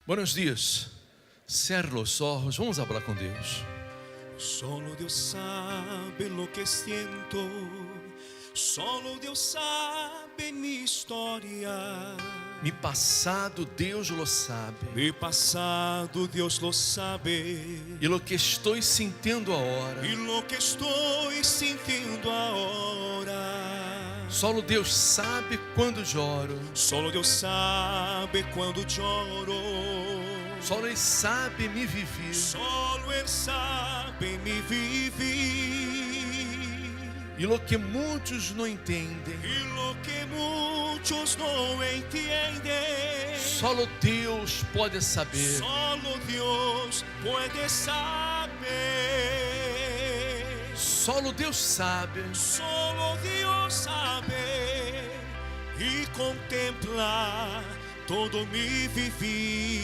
Buenos dias. Cerra os olhos, vamos falar com Deus. Solo Dios sabe lo que siento, solo Dios sabe mi historia. Mi passado Deus lo sabe, Mi pasado Dios lo sabe, e lo que estou sentindo agora. y lo que estoy sintiendo ahora. Solo Deus sabe quando choro, Solo Dios sabe cuando lloro, solo Ele sabe me viver. solo Él sabe mi vivir. E lo que muitos não entendem, Y lo que muchos no entienden, solo Deus pode saber. solo Dios puede saber. Solo Deus sabe Solo Dios sabe y contempla todo mi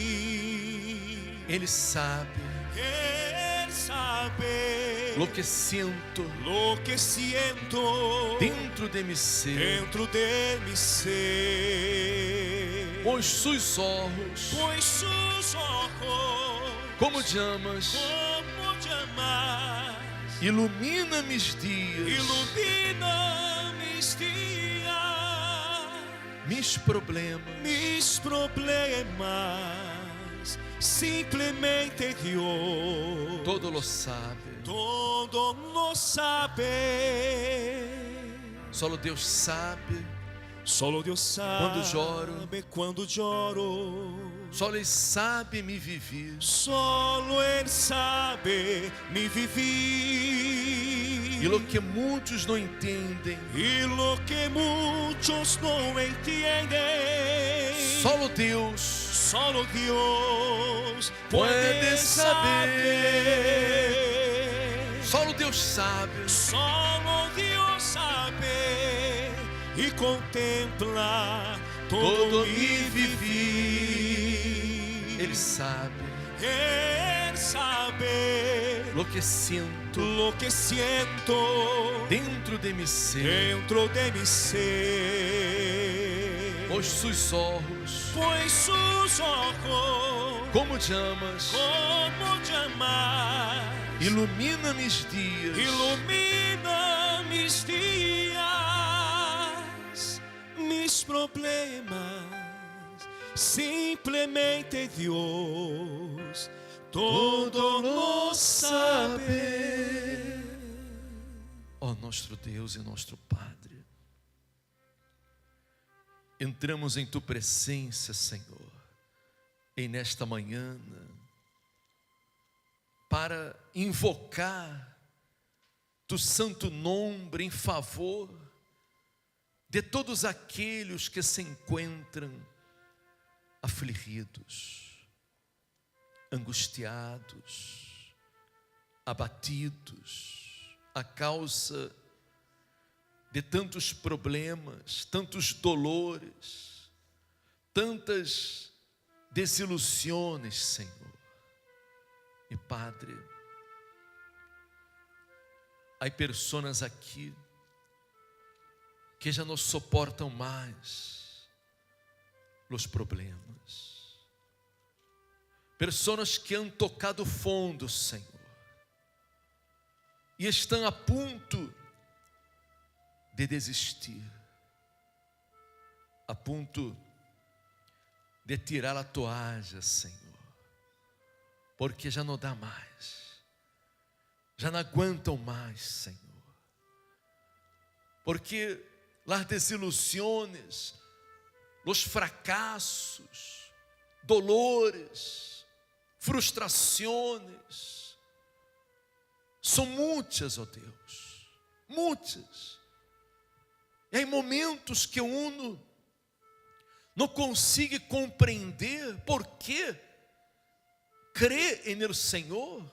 vivir. Ele sabe Él sabe lo que sinto lo que siento dentro de mi ser, dentro de mi ser. pois seus olhos, Pues sus ojos, como chamas, como llamas, ilumina meus dias, ilumina mis días, meus problemas. mis problemas. Simplemente Dios Todo lo sabe. todo lo sabe. Solo Deus sabe Solo Dios sabe quando cuando lloro. Só Ele sabe me viver. Solo Él sabe mi vivir. E lo que muitos não entendem, Y lo que muchos no entienden, solo Deus solo Dios puede puede saber. Solo Deus sabe Solo Dios sabe y contempla todo mi vivir. Ele sabe Él sabe lo que sinto lo que siento dentro de mi ser, dentro de mi ser. pois seus olhos, Pues sus ojos, como chamas, como llamas, ilumina meus dias, ilumina mis días, mis problemas. Simplemente Dios todo lo sabe. ó nosso Deus e nosso Padre, entramos em Tu presença, Senhor, e nesta manhã, para invocar Tu santo nome em favor de todos aqueles que se encontram afligidos, angustiados, abatidos, a causa de tantos problemas, tantos dolores, tantas desilusões, Senhor. E Padre, há pessoas aqui que já não suportam mais os problemas, pessoas que han tocado fundo, Senhor, e estão a ponto de desistir, a ponto de tirar a toalha, Senhor, porque já não dá mais, já não aguentam mais, Senhor, porque as desilusões, os fracassos, dolores, frustrações, são muitas, ó Deus, muitas. E há momentos que uno não consegue compreender por que crê no Senhor,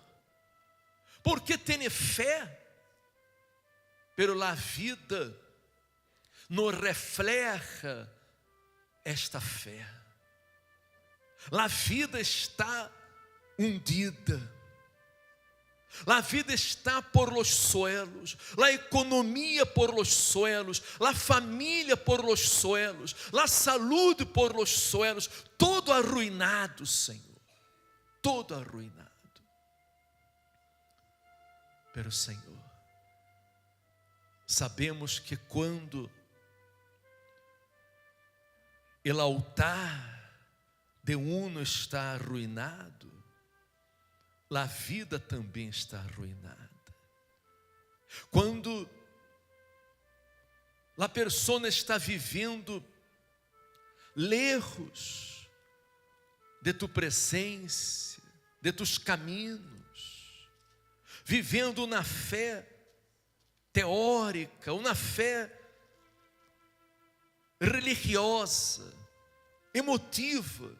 por que tem fé, pero a vida não refleja esta fé. A vida está hundida, La vida está por los suelos, la economia por los suelos, la família por los suelos, la saúde por los suelos, todo arruinado, Senhor, todo arruinado. Pero, Senhor, sabemos que quando o altar de uno está arruinado, a vida também está arruinada. Quando a pessoa está vivendo lejos de tu presença, de tus caminhos, vivendo na fé teórica ou na fé religiosa, emotiva,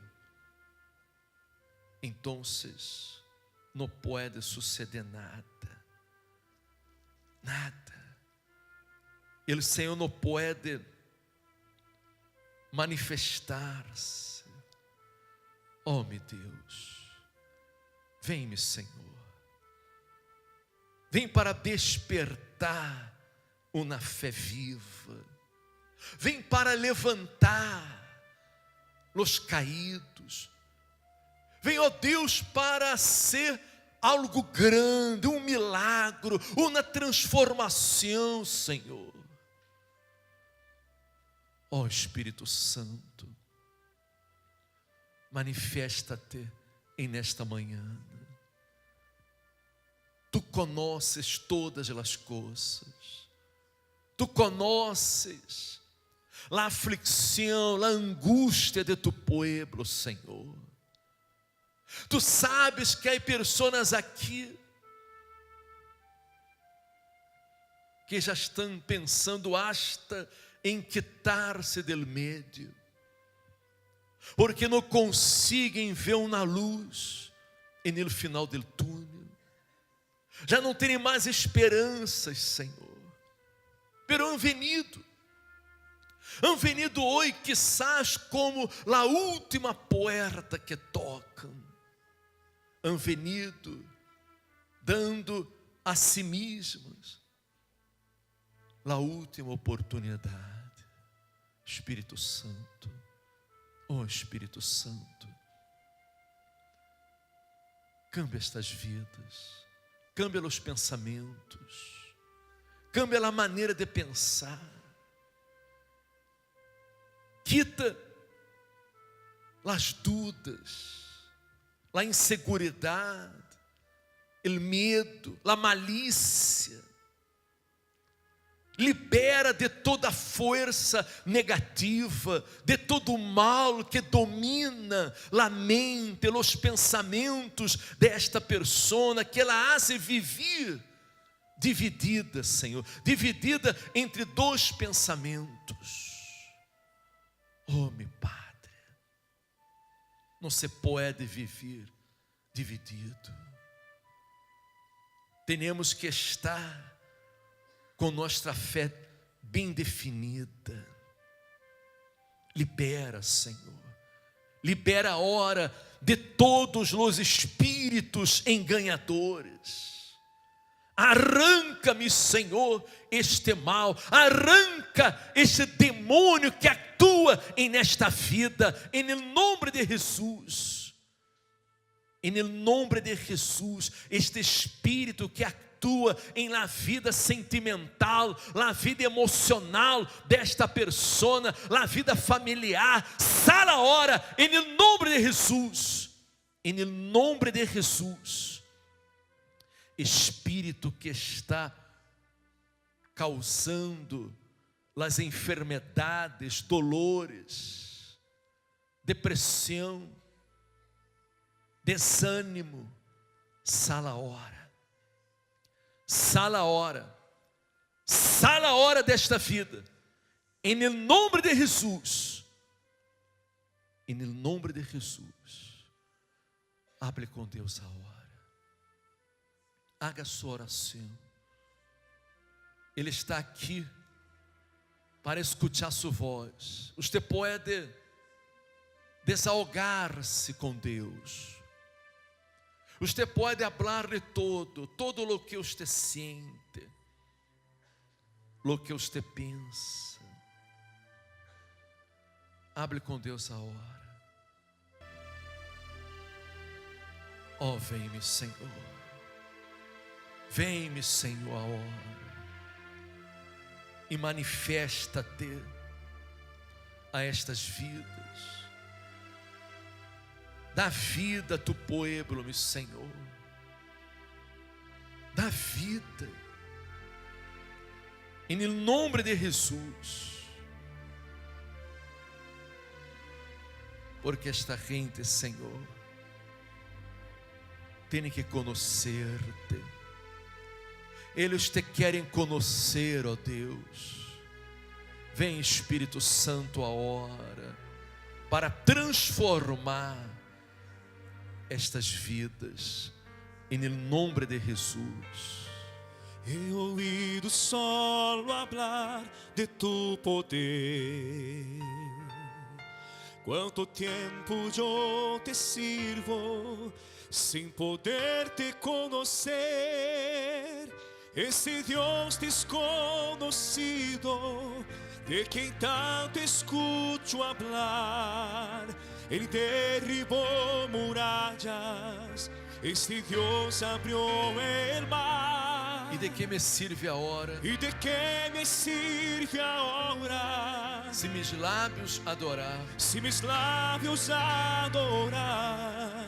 então não pode suceder nada, nada. O Senhor não pode manifestar-se. Oh, meu Deus, vem-me, Senhor, vem para despertar uma fé viva, vem para levantar os caídos, vem, ó Deus, para ser algo grande, um milagre, uma transformação, Senhor. Ó Espírito Santo, manifesta-te em nesta manhã. Tu conheces todas as coisas, tu conheces a aflição, a angústia de tu povo, Senhor. Tu sabes que há pessoas aqui que já estão pensando hasta em quitar-se do meio, porque não conseguem ver uma luz no final do túnel, já não têm mais esperanças, Senhor. Pero han venido hoje, quizás como a última porta que tocam. Han venido dando a si mesmos a última oportunidade. Espírito Santo, oh Espírito Santo, cambia estas vidas, cambia os pensamentos, cambia a maneira de pensar, quita as dúvidas, a inseguridade, o medo, a malícia. Libera de toda força negativa, de todo o mal que domina a mente, os pensamentos desta pessoa, que ela hace viver dividida, Senhor, dividida entre dois pensamentos. Oh, meu Pai, não se pode viver dividido. Temos que estar com nossa fé bem definida. Libera, Senhor. Libera a hora de todos os espíritos enganadores. Arranca-me, Senhor, este mal. Arranca este demônio que atua em nesta vida, em nome de Jesus. Em nome de Jesus, este espírito que atua em la vida sentimental, la vida emocional desta persona, la vida familiar, sai agora, em nome de Jesus. Em nome de Jesus. Espírito que está causando as enfermidades, dolores, depressão, desânimo, sala hora, sala hora, sala hora desta vida, em nome de Jesus, em nome de Jesus. Hable com Deus agora. Haga sua oração. Ele está aqui para escutar sua voz. Você pode desahogar-se com Deus. Usted pode hablarle todo lo que usted siente, lo que usted pensa. Hable com Deus agora. Oh, vem-me, Senhor. Vem-me, Senhor, agora. E manifesta-te a estas vidas. Dá vida a tu pueblo, meu Senhor. Dá vida. Em nome de Jesus. Porque esta gente, Senhor, tem que conhecer-te. Eles te querem conhecer, ó Deus. Vem, Espírito Santo, agora, para transformar estas vidas, em nome de Jesus. He oído solo hablar de tu poder. Quanto tempo eu te sirvo sem poder te conhecer. Esse Deus desconhecido, de quem tanto escuto hablar, Ele derribou murallas. Este Deus abriu o mar. E de que me sirve a hora? E de que me sirve a hora? Se meus lábios adorar, Se meus lábios adorar,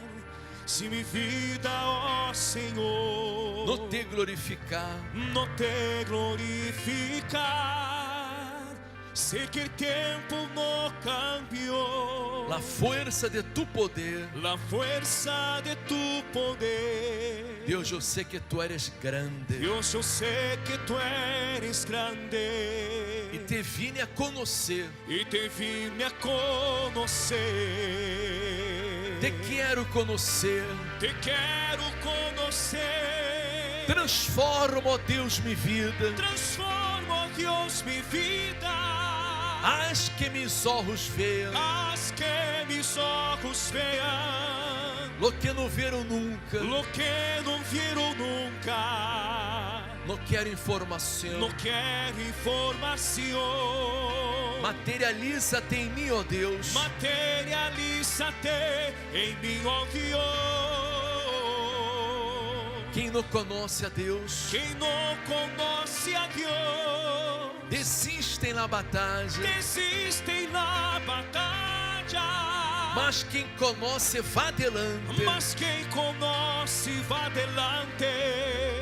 se minha vida, ó Senhor, não te glorificar, não te glorificar, sei que o tempo não cambiou. a força de tu poder. La fuerza de tu poder. Deus, eu sei que tu eres grande. Dios, yo sé que tú eres grande. E te vine a conhecer. Y te vine a conocer. Te quero conhecer. Te quiero conocer. Transforma, ó Deus, minha vida. Transforma, Dios, mi vida. Haz que meus olhos vejam Haz que mis ojos vean lo que não viram nunca. lo que no vieron nunca. Não quero informação. No quiero información. Materializa-te em mim, ó Deus. Materialízate en mí, oh Dios. Quem não conhece a Deus, Quien no conoce a Dios, desiste na batalha. desiste en la batalla. Mas quem conhece, vá adelante. Mas quien conoce va adelante.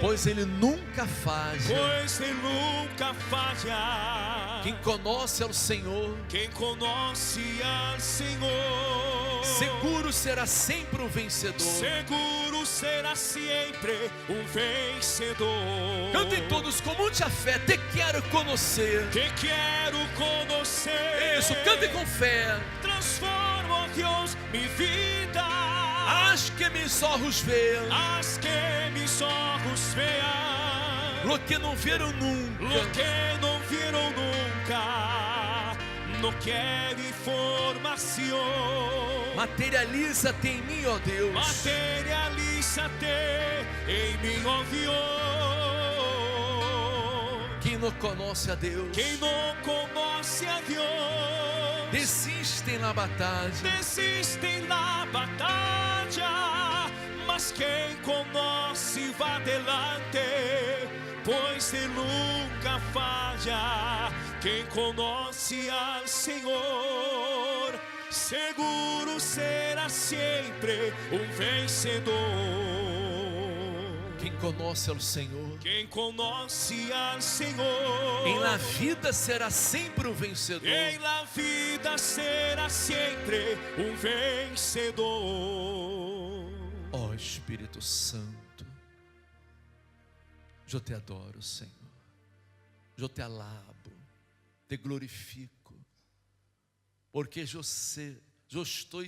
Pois Ele nunca falha. Pues Él nunca falla. Quem conhece ao Senhor, Quien conoce al Señor, seguro será sempre um vencedor. seguro será siempre un vencedor. Cantem todos com muita fé. Te quero conhecer. Te quiero conocer. Isso, cante com fé. Transforma, Dios, mi vida. Haz que meus olhos vejam Haz que mis ojos vean lo que não viram nunca. lo que no vieron nunca. No quiero información. Materializa-te em mim, ó Deus. Materialízate en mí, oh Dios. Quem não conhece a Deus, Quien no conoce a Dios, desiste na batalha. desiste en la batalla. Mas quien conoce va adelante, pues Él nunca falla. Quien conoce al Señor, seguro será siempre un vencedor. Quem conhece ao Senhor, Quien conoce al Señor, em la vida será sempre um vencedor. en la vida será siempre un vencedor. Ó Espírito Santo, eu te adoro, Senhor. Eu te alabo, te glorifico, porque eu estou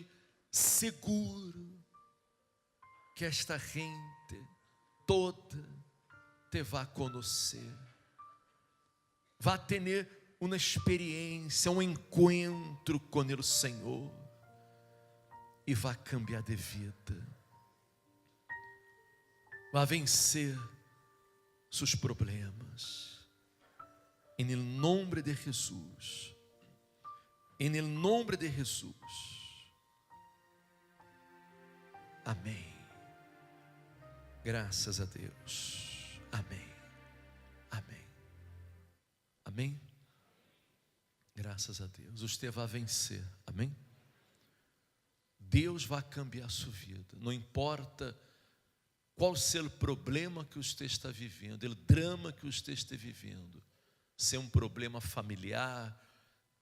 seguro que esta gente toda te vai conhecer, vai ter uma experiência, um encontro com o Senhor e vai cambiar de vida. vai vencer seus problemas. Em nome de Jesus. Em nome de Jesus. Amém. Graças a Deus. Amém. Amém. Amém. Graças a Deus. Você vai vencer. Amém. Deus vai cambiar a sua vida. Não importa qual seja o problema que você está vivendo, o drama que você está vivendo. Se é um problema familiar,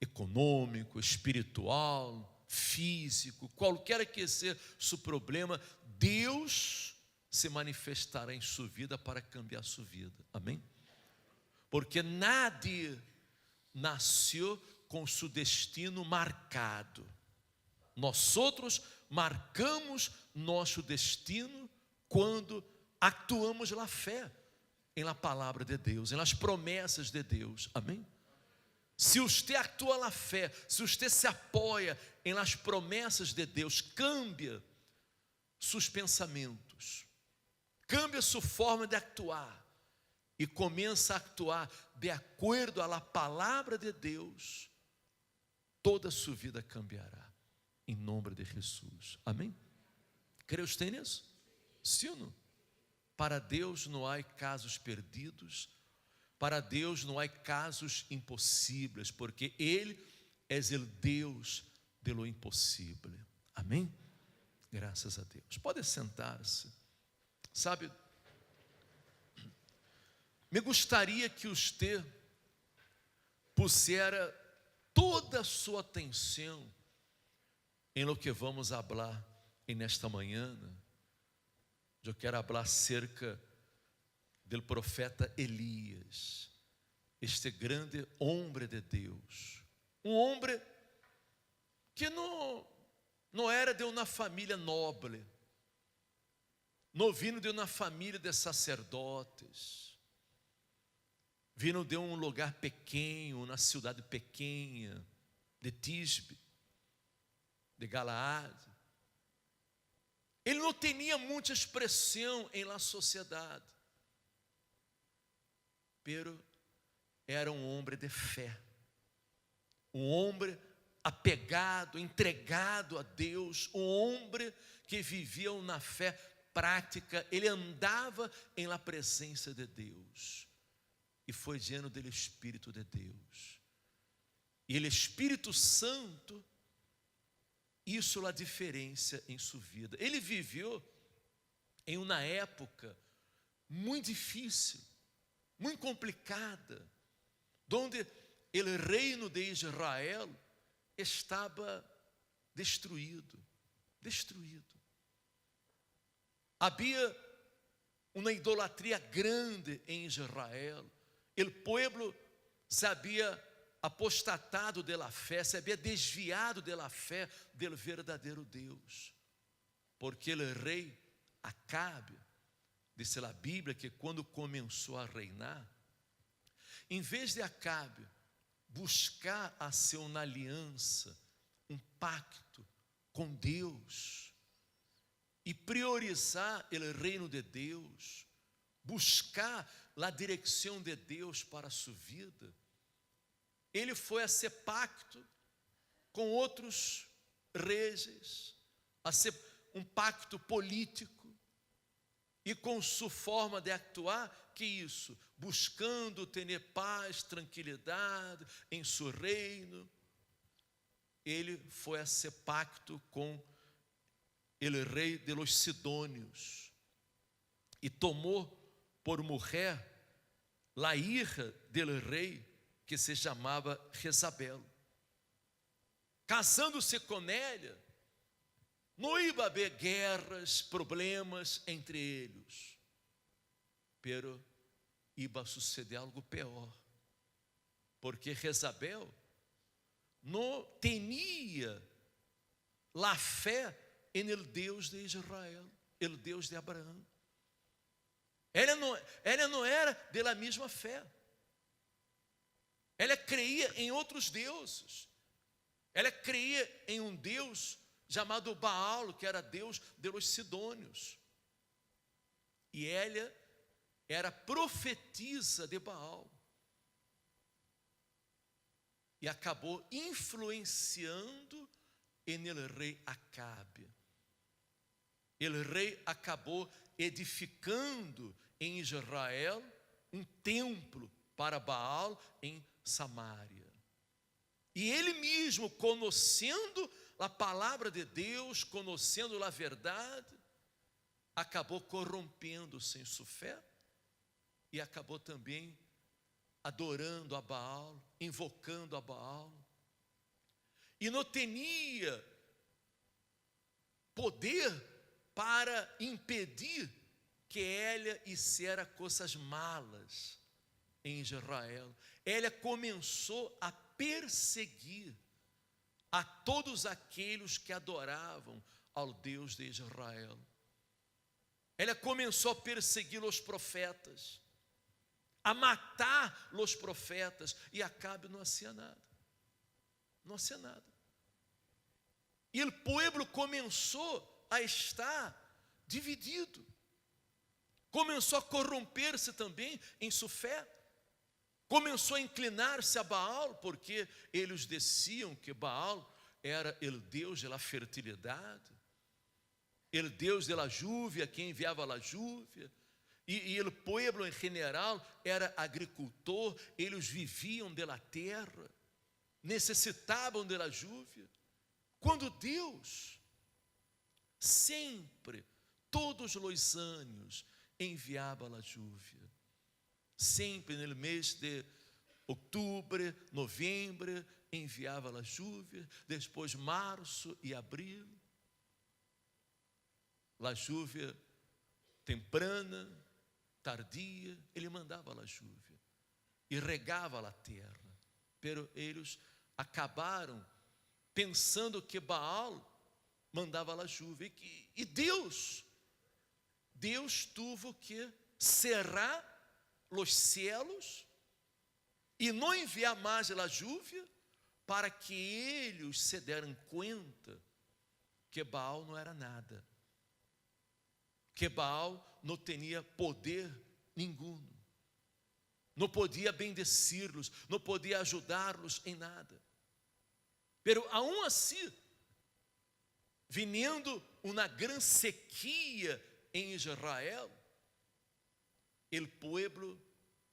econômico, espiritual, físico, qualquer que seja o seu problema, Deus se manifestará em sua vida para cambiar a sua vida. Amém? Porque nadie nasceu com seu destino marcado. Nós outros marcamos nosso destino quando actuamos na fé, em la palavra de Deus, em las promessas de Deus. Amém? Se você atua na fé, se você se apoia em las promessas de Deus, cambia seus pensamentos, cambia sua forma de actuar e começa a actuar de acordo à palavra de Deus, toda a sua vida cambiará, em nome de Jesus. Amém? Crê você nisso? Sim ou não? Para Deus não há casos perdidos, para Deus não há casos impossíveis, porque Ele é o Deus de lo impossível. Amém? Graças a Deus. Pode sentar-se. Sabe, me gostaria que você pusera toda a sua atenção em lo que vamos falar nesta manhã. Eu quero falar acerca do profeta Elias, este grande homem de Deus, homem que não era de uma família nobre, não vindo de uma família de sacerdotes, vindo de um lugar pequeno, uma cidade pequena, de Tisbe, de Galaade. Ele não tinha muita expressão em la sociedade, pero era um homem de fé, um homem apegado, entregado a Deus, um homem que vivia na fé prática. Ele andava em la presença de Deus e foi lleno do Espírito de Deus. E o Espírito Santo, isso é a diferença em sua vida. Ele viveu em uma época muito difícil, muito complicada, onde o reino de Israel estava destruído. Havia uma idolatria grande em Israel. O povo se havia apostatado de la fé, se havia desviado de la fé do verdadeiro Deus, porque o rei Acabe, diz a Bíblia que quando começou a reinar, em vez de Acabe buscar a ser uma aliança, um pacto com Deus e priorizar o reino de Deus, buscar a direção de Deus para a sua vida, ele foi a ser pacto com outros reis, a ser um pacto político, e com sua forma de actuar, que isso? Buscando ter paz, tranquilidade em seu reino, ele foi a ser pacto com o rei de los Sidônios, e tomou por mulher a hija del rei, que se chamava Jezabel. Casando-se com ela, não ia haver guerras, problemas entre eles, pero ia suceder algo pior, porque Jezabel não tinha a fé em el Deus de Israel, el Deus de Abraão. Ela não era da mesma fé. Ela creia em outros deuses. Ela creia em um Deus chamado Baal, que era Deus de los Sidônios. E Élia era profetisa de Baal. E acabou influenciando no rei Acabe. O rei acabou edificando em Israel um templo para Baal em Samaria. E ele mesmo, conhecendo a palavra de Deus, conhecendo a verdade, acabou corrompendo-se em sua fé e acabou também adorando a Baal, invocando a Baal. E não tinha poder para impedir que Élia hiciera coisas malas em Israel. Élia começou a perseguir a todos aqueles que adoravam ao Deus de Israel. Ela começou a perseguir os profetas, a matar os profetas, e Acabe não hacía nada. Não hacía nada. E o povo começou a estar dividido. Começou a corromper-se também em sua fé. Começou a inclinar-se a Baal, porque eles diziam que Baal era o Deus da fertilidade, o Deus da lluvia, que enviava a lluvia. E o povo em geral era agricultor, eles viviam da terra, necessitavam da lluvia. Quando Deus, sempre, todos os anos, enviava a lluvia. Sempre no mês de outubro, novembro, enviava a lluvia. Depois março e abril, a lluvia temprana, tardia, ele mandava a lluvia e regava a terra. Pero eles acabaram pensando que Baal mandava a lluvia, e Deus teve que cerrar os céus e não enviar mais a lluvia, para que eles se deram conta que Baal não era nada, que Baal não tinha poder nenhum, não podia bendecir-los, não podia ajudar-los em nada. Pero aún assim, vindo uma grande sequia em Israel, o povo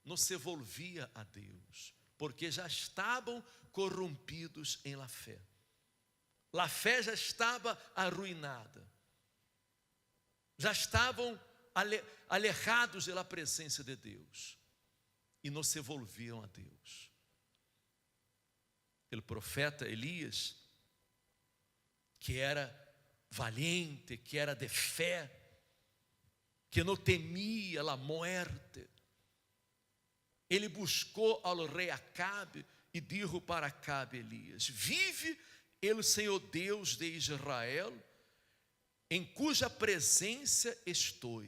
não se volvia a Deus, porque já estavam corrompidos em la fé. A fé já estava arruinada. Já estavam alejados da presença de Deus e não se volviam a Deus. O profeta Elias, que era valente, que era de fé, que não temia a morte, ele buscou ao rei Acabe e disse para Acabe Elias: vive o Senhor Deus de Israel, em cuja presença estou,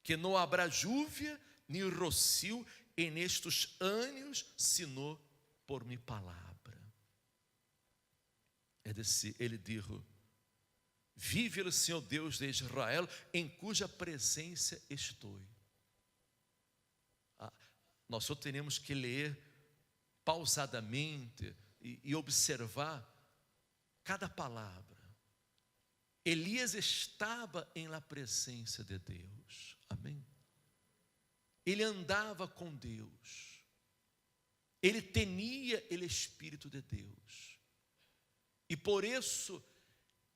que não haverá lluvia nem rocio en estes anos, senão por minha palavra. É decir, ele disse: vive o Senhor Deus de Israel, em cuja presença estou. Nós só temos que ler pausadamente e observar cada palavra. Elias estava em la presença de Deus, amém? Ele andava com Deus, ele tinha o Espírito de Deus, e por isso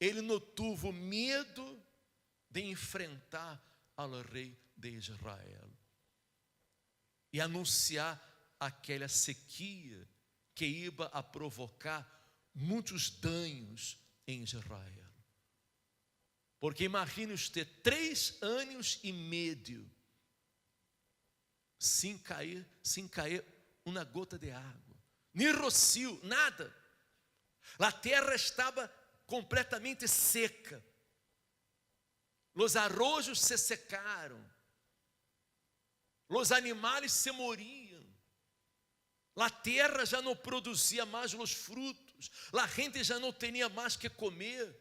ele não teve medo de enfrentar ao rei de Israel e anunciar aquela sequia que ia a provocar muitos danos em Israel. Porque imagine você 3 anos e meio sem cair uma gota de água, nem rocio, nada. A terra estava completamente seca. Os arrojos se secaram. Os animais se moriam. A terra já não produzia mais os frutos. A gente já não tinha mais que comer.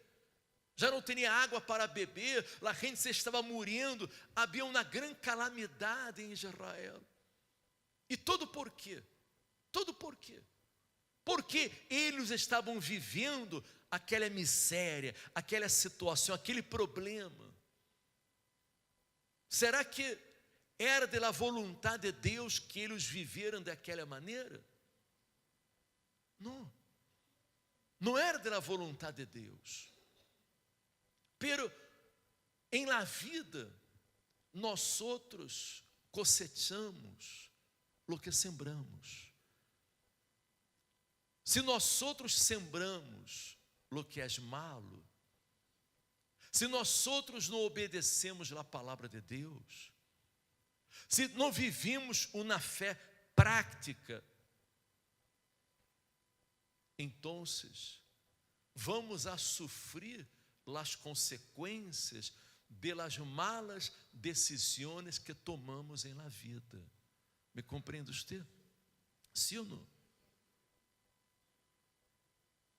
já não tinha água para beber, a gente se estava morrendo, havia uma grande calamidade em Israel. E todo por quê? Todo por quê? Porque eles estavam vivendo aquela miséria, aquela situação, aquele problema. Será que era da vontade de Deus que eles viveram daquela maneira? Não. Não era da vontade de Deus. Pero em la vida nós outros cosechamos lo que sembramos. Se nós outros sembramos lo que é malo, se nós outros não obedecemos a palavra de Deus, se não vivimos uma fé prática, então vamos a sofrer as consequências das malas decisões que tomamos em la vida. Me compreende você? Sim ou não?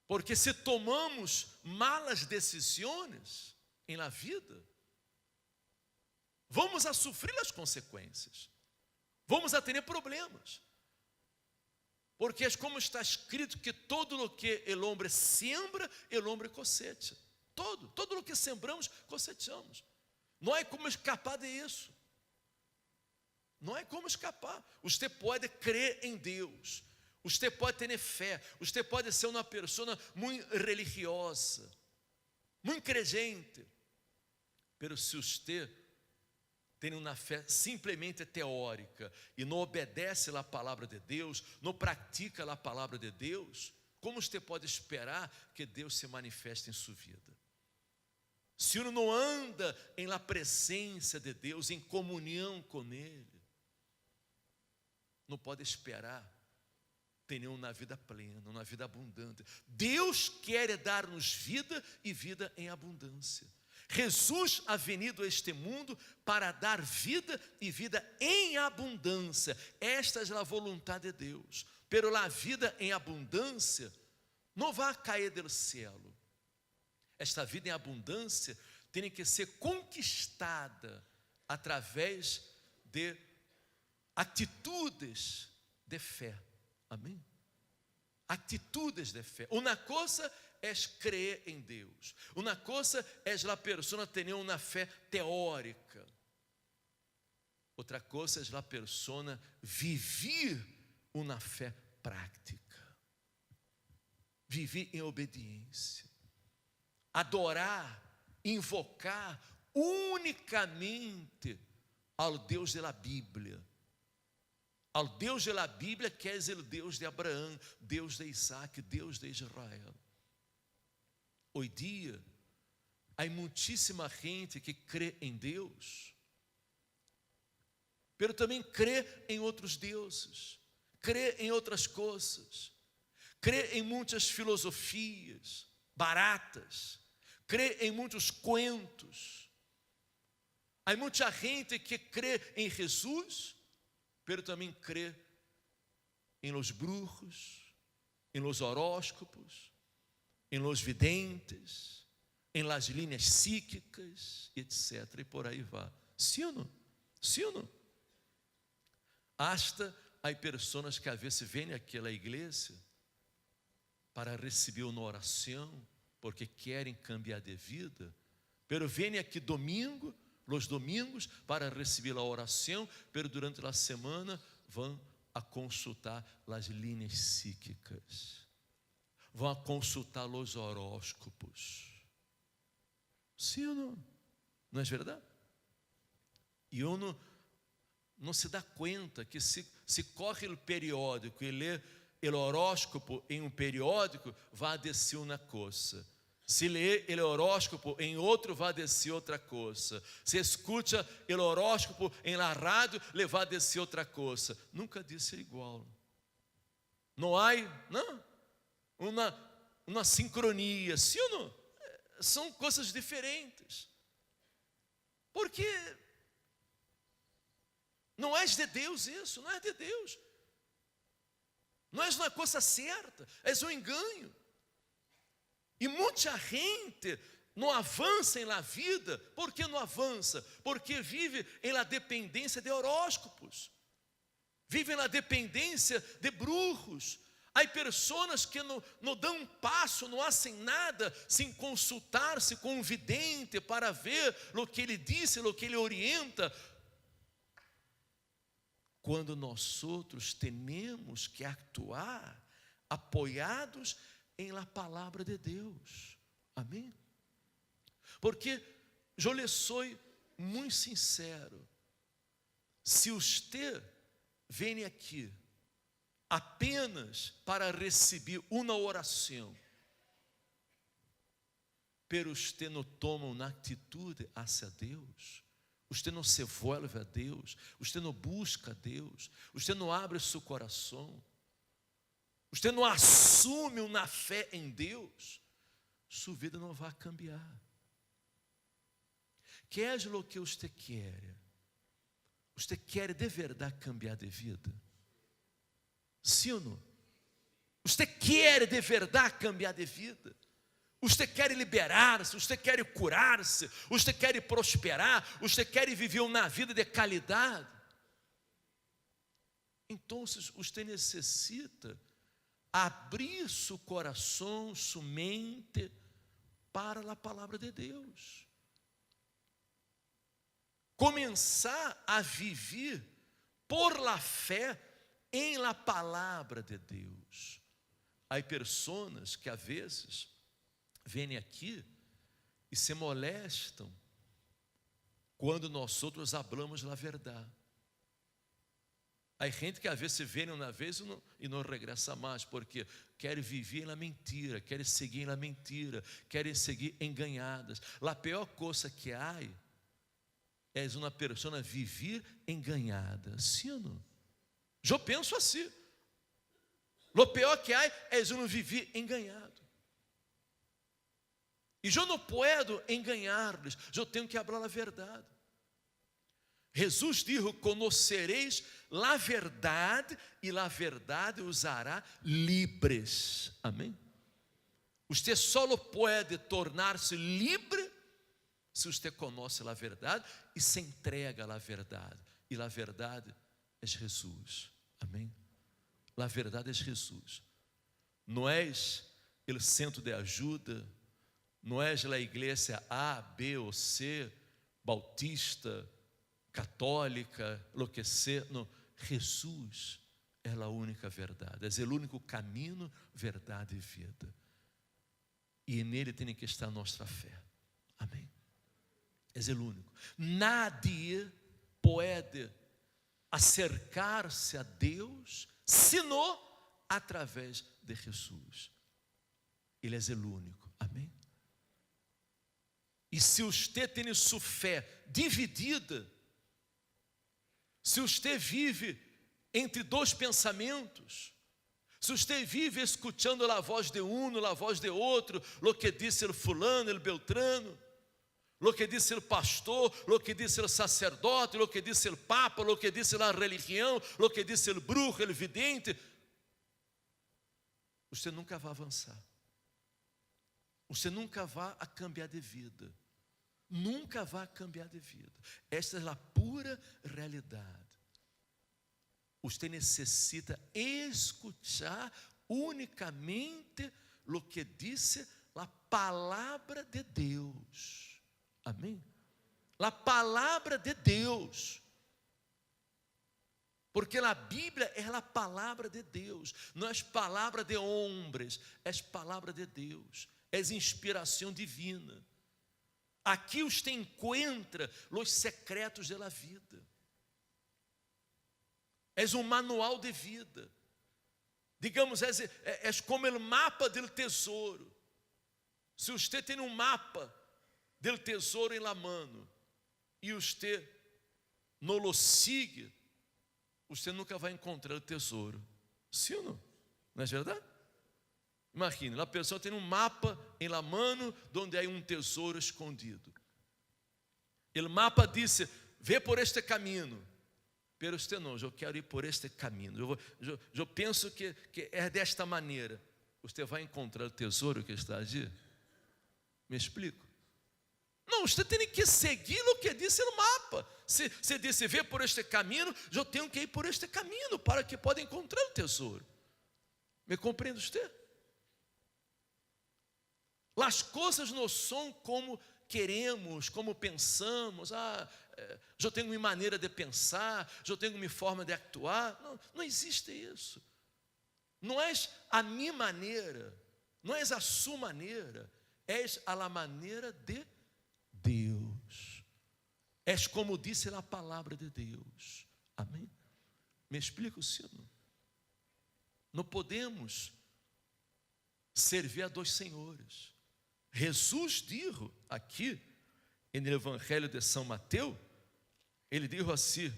Porque se tomamos malas decisões em la vida, vamos a sofrer as consequências, vamos a ter problemas. Porque é como está escrito que todo o que o homem siembra, o homem cosecha. Todo o que sembramos, cosechamos. Não há como escapar disso. Não há como escapar. Você pode crer em Deus, você pode ter fé, você pode ser uma pessoa muito religiosa, muito crente, mas se você tem uma fé simplesmente teórica e não obedece a palavra de Deus, não pratica a palavra de Deus, como você pode esperar que Deus se manifeste em sua vida? Se uno não anda em la presença de Deus, em comunhão com Ele, não pode esperar ter uma vida plena, uma vida abundante. Deus quer dar-nos vida e vida em abundância. Jesus ha venido a este mundo para dar vida e vida em abundância. Esta é a vontade de Deus. Pero a vida em abundância não vai cair do céu. Esta vida em abundância tem que ser conquistada através de atitudes de fé. Amém? Atitudes de fé. Uma coisa é crer em Deus. Uma coisa é a pessoa ter uma fé teórica. Outra coisa é a pessoa viver uma fé prática. Viver em obediência. Adorar, invocar unicamente ao Deus da Bíblia. Ao Deus da Bíblia, que é o Deus de Abraão, Deus de Isaac, Deus de Israel. Hoje dia, há muitíssima gente que crê em Deus, mas também crê em outros deuses, crê em outras coisas, crê em muitas filosofias baratas, crê em muitos cuentos. Há muita gente que crê em Jesus, mas também crê em los brujos, em los horóscopos, em los videntes, em las líneas psíquicas, etc. E por aí vai. Sim ou não? Sim ou não? Hasta há pessoas que às vezes vêm aqui à igreja para receber uma oração, porque querem cambiar de vida, pero vêm aqui los domingos, para receber a oração, pero durante a semana vão a consultar as linhas psíquicas, vão a consultar os horóscopos. Sim ou não? Não é verdade? E uno não se dá conta que se corre o periódico e lê o horóscopo em um periódico, vai descer uma coisa. Se lê o horóscopo em outro, vai descer outra coisa. Se escuta o horóscopo em la rádio, vai descer outra coisa. Nunca disse igual. Não há, não? Uma sincronia, sim ou não? São coisas diferentes. Porque não é de Deus isso, não é de Deus. Não é uma coisa certa, é um engano. E muita gente não avança em la vida. Por que não avança? Porque vive em la dependência de horóscopos, vive na dependência de brujos. Há pessoas que não dão um passo, não fazem nada sem consultar-se com um vidente para ver o que ele disse, o que ele orienta. Quando nós outros temos que atuar apoiados em la palavra de Deus. Amém? Porque eu lhe sou muito sincero. Se você vem aqui apenas para receber uma oração, pero você não toma uma atitude hacia Deus, você não se volve a Deus, você não busca a Deus, você não abre seu coração, você não assume uma fé em Deus, sua vida não vai cambiar. Que é o que você quer? Você quer de verdade cambiar de vida? Sim ou não? Você quer de verdade cambiar de vida? Você quer liberar-se, você quer curar-se, você quer prosperar, você quer viver uma vida de qualidade? Então, você necessita abrir seu coração, sua mente para a palavra de Deus. Começar a viver por la fé em la palavra de Deus. Há pessoas que às vezes vêm aqui e se molestam quando nós outros hablamos a verdade. Há gente que às vezes se vem uma vez e não regressa mais, porque quer viver na mentira, quer seguir na mentira, querem seguir enganadas. A pior coisa que há é uma pessoa viver enganada. Sim ou não? Eu penso assim. O pior que há é um viver enganado. E eu não posso enganar-lhes, eu tenho que falar a verdade. Jesus disse: conhecereis a verdade, e a verdade os hará livres. Amém? Você só pode tornar-se livre se você conhece a verdade e se entrega à verdade. E a verdade é Jesus. Amém? A verdade é Jesus. Não és o centro de ajuda, não és a igreja A, B ou C, bautista, católica, lo que sea. Não, Jesus é a única verdade, é o único caminho, verdade e vida. E nele tem que estar nossa fé. Amém? É o único. Nadie pode acercar-se a Deus senão através de Jesus. Ele é o único. Amém? E se você tem sua fé dividida, se você vive entre dois pensamentos, se você vive escutando a voz de um, a voz de outro, o que disse o fulano, o beltrano, o que disse o pastor, o que disse o sacerdote, o que disse o papa, o que disse a religião, o que disse o bruxo, o vidente, você nunca vai avançar. Você nunca vai a cambiar de vida. Nunca vai cambiar de vida. Esta é a pura realidade. Você necessita escutar unicamente o que disse a palavra de Deus. Amém? A palavra de Deus. Porque a Bíblia é a palavra de Deus. Não é palavra de homens, é palavra de Deus. É inspiração divina. Aqui você encontra os secretos da vida. És um manual de vida. Digamos, és como o mapa do tesouro. Se você tem um mapa do tesouro em la mano e você não lo sigue, você nunca vai encontrar o tesouro. Sim ou não? Não é verdade? Imagina, a pessoa tem um mapa em la mano onde há um tesouro escondido. O mapa disse: vê por este caminho. Pero você não, eu quero ir por este caminho. Eu penso que é desta maneira. Você vai encontrar o tesouro que está ali? Me explico? Não, você tem que seguir o que diz no mapa. Se disse, vê por este caminho, eu tenho que ir por este caminho, para que possa encontrar o tesouro. Me compreende você? As coisas não são como queremos, como pensamos. Eu tenho minha maneira de pensar, eu tenho minha forma de actuar. Não existe isso. Não é a minha maneira, não é a sua maneira, é a maneira de Deus. És como disse a palavra de Deus. Amém? Me explica o sino. Não podemos servir a dois senhores. Jesus disse aqui, no Evangelho de São Mateus, ele disse assim,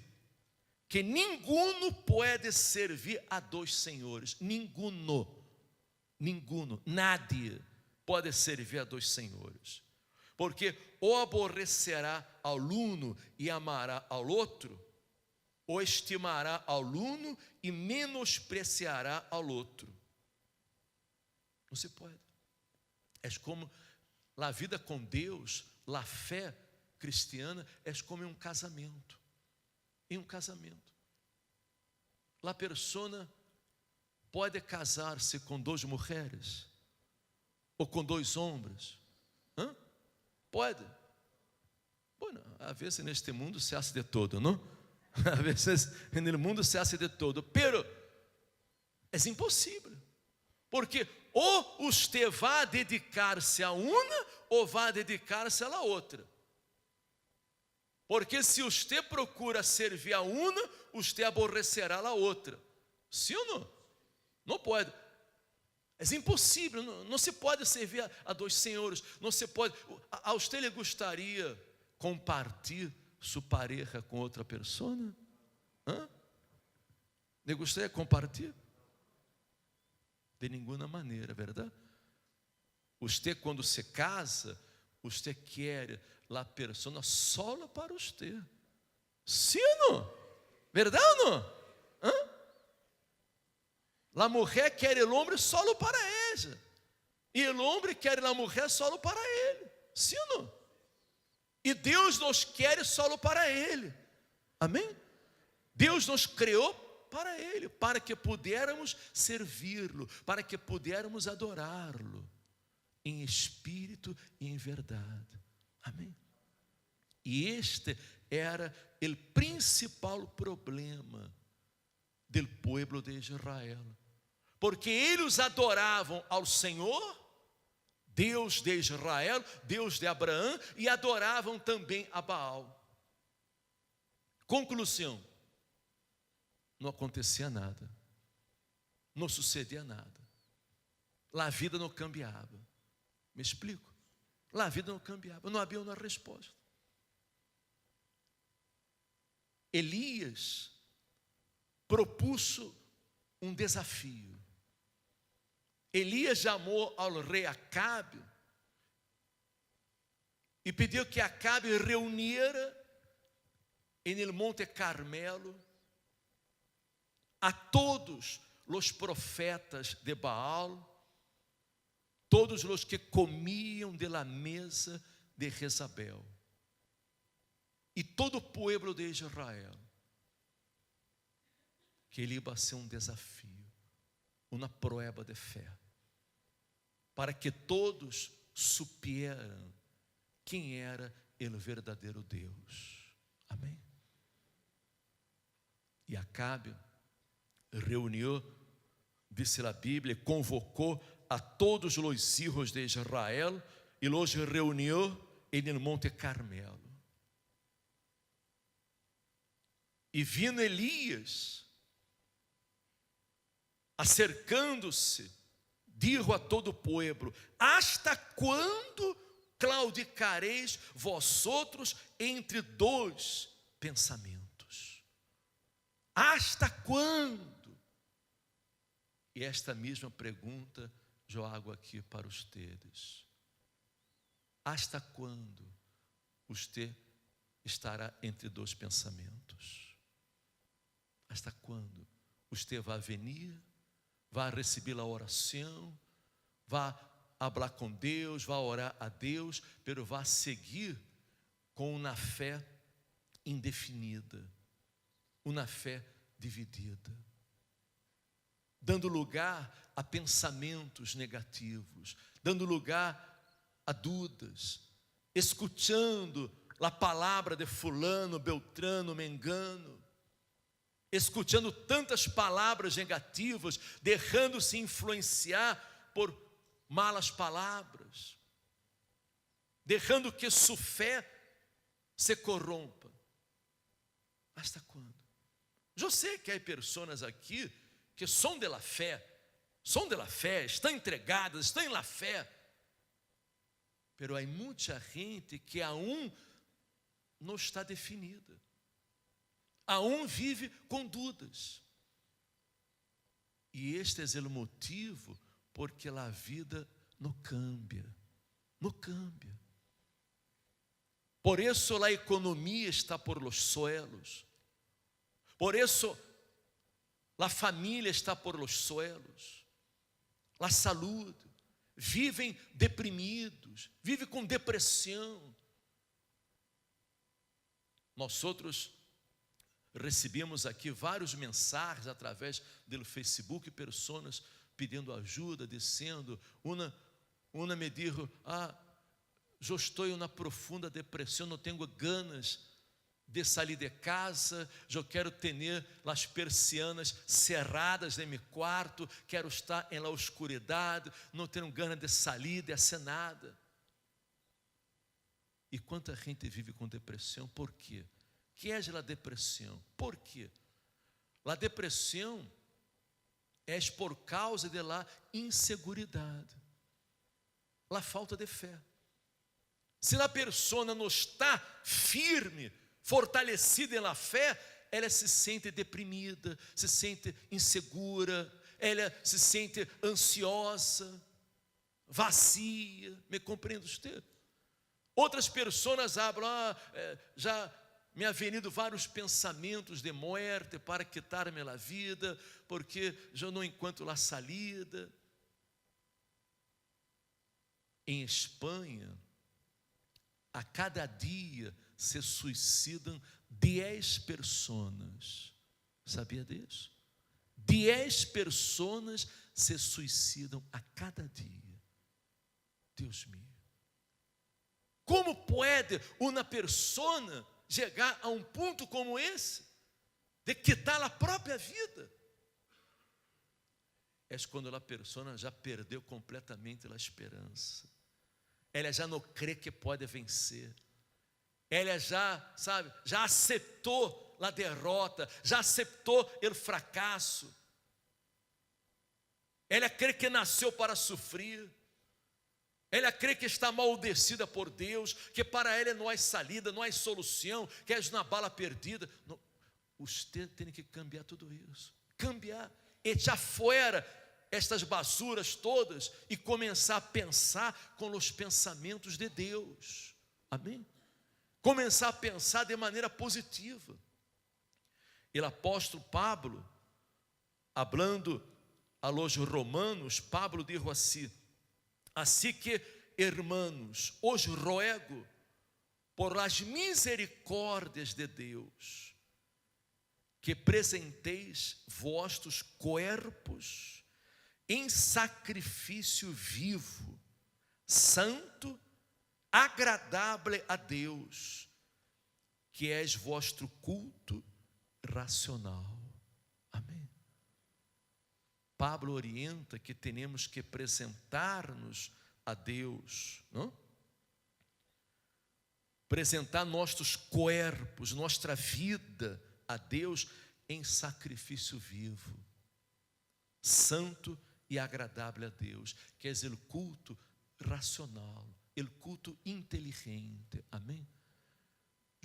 que ninguno pode servir a dois senhores. Ninguno, nadie pode servir a dois senhores. Porque ou aborrecerá ao uno e amará ao outro, ou estimará ao uno e menospreciará ao outro. Não se pode. É como a vida com Deus, a fé cristiana, é como em um casamento. Em um casamento. A pessoa pode casar-se com duas mulheres ou com dois homens. Pode. Bueno, a vezes neste mundo se hace de todo, não? A vezes no mundo se hace de todo, pero é impossível. Porque ou você vai dedicar-se a uma ou vai dedicar-se a outra. Porque se você procura servir a uma, você aborrecerá a outra. Sim ou não? Não pode. É impossível, não se pode servir a dois senhores. Não se pode. A você lhe gostaria compartilhar sua pareja com outra pessoa? Lhe gostaria de compartilhar? De nenhuma maneira, verdade? Você, quando se casa, você quer a pessoa só para você. Sim ou não? Verdade ou não? A mulher quer o homem solo para ela. E o homem quer a mulher solo para ele. Sim ou não? E Deus nos quer solo para ele. Amém? Deus nos criou para ele, para que pudéssemos servi-lo, para que pudéssemos adorá-lo em espírito e em verdade. Amém? E este era o principal problema do povo de Israel, porque eles adoravam ao Senhor, Deus de Israel, Deus de Abraão, e adoravam também a Baal. Conclusão: não acontecia nada, não sucedia nada, a vida não cambiava. Me explico? A vida não cambiava, não havia uma resposta. Elias propôs um desafio. Elias chamou ao rei Acabe e pediu que Acabe reuniera no Monte Carmelo a todos os profetas de Baal, todos os que comiam de la mesa de Jezabel, e todo o povo de Israel, que ele ia ser um desafio, uma prueba de fé, para que todos supieram quem era o verdadeiro Deus. Amém? E Acabe reuniu, disse a Bíblia, convocou a todos os hijos de Israel e os reuniu no Monte Carmelo. E vindo Elias, acercando-se, dijo a todo o povo: hasta quando claudicareis vosotros entre dois pensamentos? Hasta quando? E esta mesma pergunta eu hago aqui para ustedes. Hasta quando você estará entre dois pensamentos? Hasta quando você vai venir, vai receber a oração, vai falar com Deus, vai orar a Deus, pero vai seguir com uma fé indefinida, uma fé dividida, dando lugar a pensamentos negativos, dando lugar a dúvidas, escutando a palavra de fulano, beltrano, mengano, escutando tantas palavras negativas, deixando-se influenciar por malas palavras, deixando que sua fé se corrompa. Hasta quando? Eu sei que há pessoas aqui que são de la fé, estão entregadas, estão em la fé, pero há muita gente que aún não está definida, aún vive com dúvidas. E este é o motivo porque a vida não cambia, não cambia. Por isso a economia está por los suelos, por isso a família está por los suelos, a saúde. Vivem deprimidos, vivem com depressão. Nós outros recebemos aqui vários mensagens através do Facebook, pessoas pedindo ajuda, dizendo, uma me dijo, eu estou em uma profunda depressão, não tenho ganas de sair de casa, eu quero ter as persianas cerradas em meu quarto, quero estar em la oscuridade, não tenho ganas de sair, de hacer nada. E quanta gente vive com depressão, por quê? Que é a depressão? Por quê? A depressão é por causa de la inseguridade, a falta de fé. Se a pessoa não está firme, fortalecida em la fé, ela se sente deprimida, se sente insegura, ela se sente ansiosa, vazia. Me compreende você? Outras pessoas já me ha venido vários pensamentos de morte para quitar-me a vida, porque já não encontro a salida. Em Espanha, a cada dia se suicidam 10 pessoas. Sabia disso? 10 pessoas se suicidam a cada dia. Deus meu. Como pode uma pessoa chegar a um ponto como esse, de quitar a própria vida? É quando a pessoa já perdeu completamente a esperança. Ela já não crê que pode vencer. Ela já aceitou a derrota, já aceitou o fracasso. Ela crê que nasceu para sofrer. Ela crê que está maldecida por Deus, que para ela não há saída, não há solução, que é uma bala perdida. Não. Você tem que cambiar tudo isso. Cambiar, echar fora estas basuras todas e começar a pensar com os pensamentos de Deus. Amém? Começar a pensar de maneira positiva. E o apóstolo Pablo, hablando a los romanos, Pablo dijo assim: assim que, hermanos, os ruego por las misericórdias de Deus, que presenteis vossos corpos em sacrifício vivo, santo, agradável a Deus, que és vosso culto racional. Amém. Pablo orienta que temos que apresentar-nos a Deus, não? Apresentar nossos corpos, nossa vida a Deus em sacrifício vivo, santo e agradável a Deus, que é o culto racional, o culto inteligente. Amém?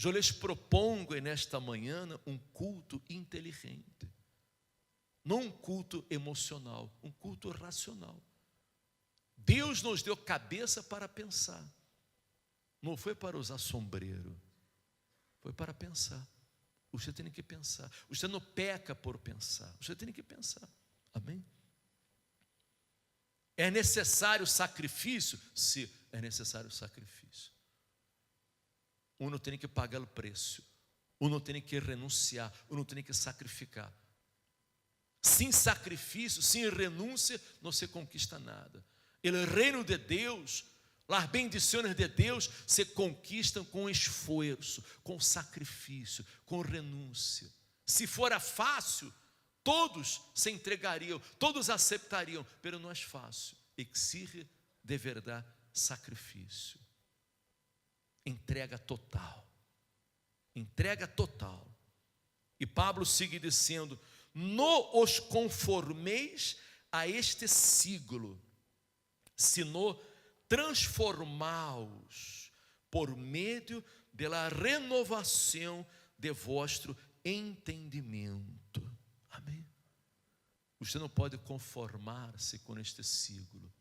Eu lhes propongo nesta manhã um culto inteligente, não um culto emocional, um culto racional. Deus nos deu cabeça para pensar, não foi para usar sombreiro, foi para pensar. Você tem que pensar, você não peca por pensar, você tem que pensar. Amém? É necessário sacrifício? Sim, é necessário sacrifício. Uno tem que pagar o preço. Uno tem que renunciar. Uno tem que sacrificar. Sem sacrifício, sem renúncia, não se conquista nada. O reino de Deus, as bendições de Deus se conquistam com esforço, com sacrifício, com renúncia. Se fora fácil, todos se entregariam, todos aceitariam, mas não é fácil. Exige de verdade sacrifício. Entrega total. Entrega total. E Pablo sigue dizendo: não os conformeis a este siglo, sino transformaos por meio da renovação de vosso entendimento. Amém? Você não pode conformar-se com este siglo.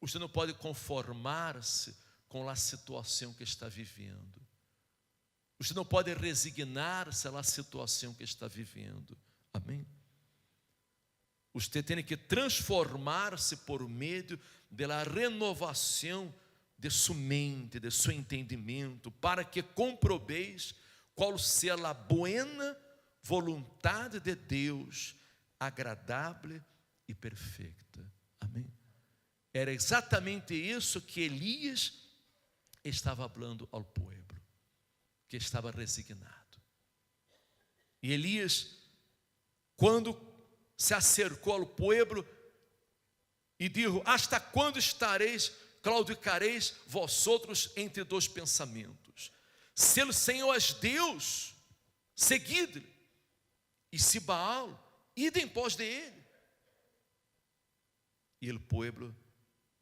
Você não pode conformar-se com a situação que está vivendo. Você não pode resignar-se à situação que está vivendo. Amém? Você tem que transformar-se por meio da renovação de sua mente, de seu entendimento, para que comprobeis qual seja a buena vontade de Deus, agradável e perfeita. Amém? Era exatamente isso que Elias estava falando ao povo, que estava resignado. E Elias, quando se acercou ao povo e disse: hasta quando estareis, claudicareis vós outros entre dois pensamentos? Se o Senhor és Deus, seguide-lhe, e se Baal, ide em pós de ele. E o povo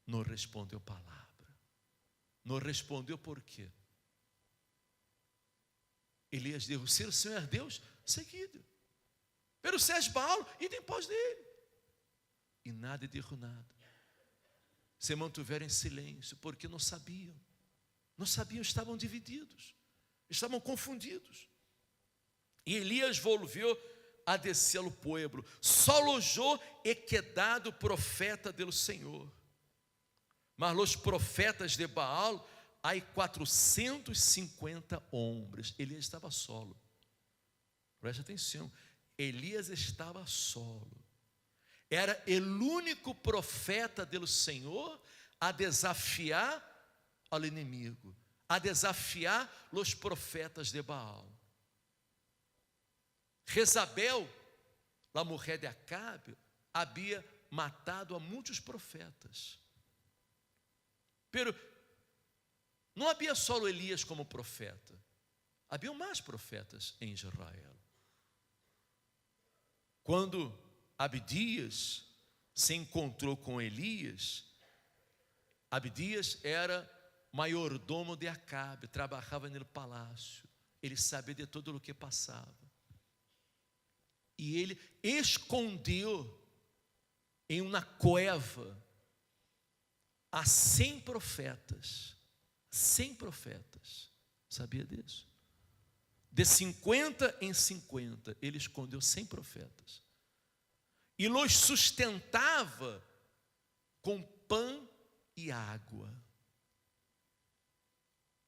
não respondeu palavra. Não respondeu por quê? Elias disse: se o Senhor é Deus, seguide. Pero se és Baal, ide em pós dele. E nada disse nada. Se mantiveram em silêncio, porque não sabiam. Não sabiam, estavam divididos. Estavam confundidos. E Elias volviu a descer ao povo. Só lojou e quedado profeta do Senhor. Mas os profetas de Baal, há 450 homens. Elias estava solo. Preste atenção. Elias estava solo. Era o único profeta do Senhor a desafiar ao inimigo, a desafiar os profetas de Baal. Jezabel, a mulher de Acabe, havia matado a muitos profetas. Pero não havia só Elias como profeta, havia mais profetas em Israel. Quando Abdias se encontrou com Elias, Abdias era maiordomo de Acabe, trabalhava no palácio, ele sabia de tudo o que passava. E ele escondeu em uma cueva a 100 profetas. 100 profetas. Sabia disso? De 50 em 50, ele escondeu 100 profetas. E os sustentava com pão e água.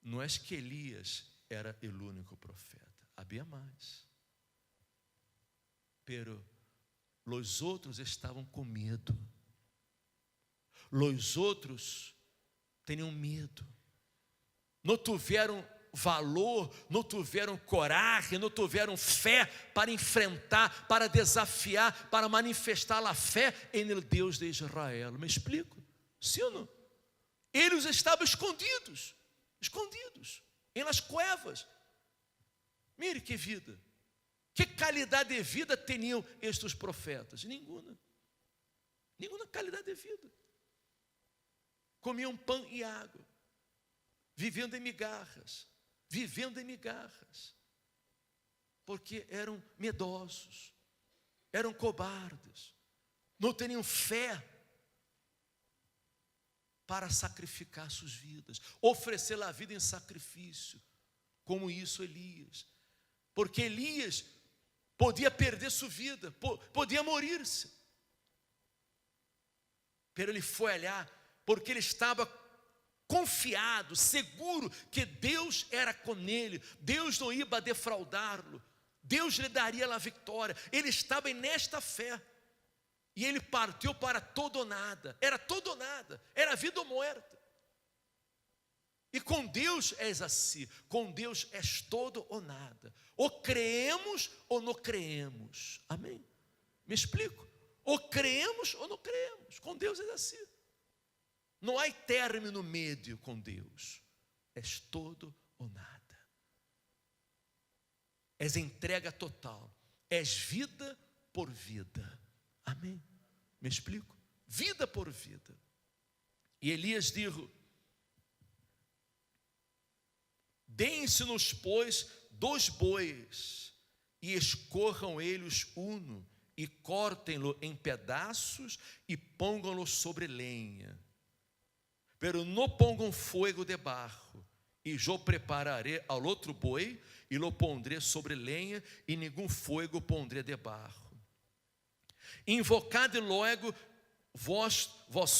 Não é que Elias era o único profeta, havia mais. Pero os outros estavam com medo. Os outros tinham medo. Não tiveram valor, não tiveram coragem, não tiveram fé para enfrentar, para desafiar, para manifestar a fé em el Deus de Israel. Me explico? Sim ou não? Eles estavam escondidos em las cuevas. Mire que vida. Que qualidade de vida tinham estes profetas? Nenhuma qualidade de vida. Comiam pão e água, vivendo em migalhas, porque eram medrosos, eram cobardes, não tinham fé para sacrificar suas vidas, oferecer a vida em sacrifício, como isso Elias, porque Elias podia perder sua vida, podia morir-se. pero ele foi olhar, porque ele estava confiado, seguro que Deus era com ele, Deus não ia defraudá-lo, Deus lhe daria a vitória. Ele estava nesta fé, e ele partiu para todo ou nada, era todo ou nada, era vida ou morte. E com Deus és assim, com Deus és todo ou nada, ou creemos ou não creemos, amém? Me explico, ou creemos ou não creemos, com Deus é assim. Não há término médio com Deus, és todo ou nada, és entrega total, és vida por vida, amém? Me explico, vida por vida. E Elias disse: deem-se-nos, pois, 2 bois, e escorram eles uno, e cortem-lo em pedaços, e pongam-lo sobre lenha. Pero não pongam fogo debaixo, e eu prepararei ao outro boi, e lo pondré sobre lenha, e nenhum fogo pondré debaixo. Invocade logo vós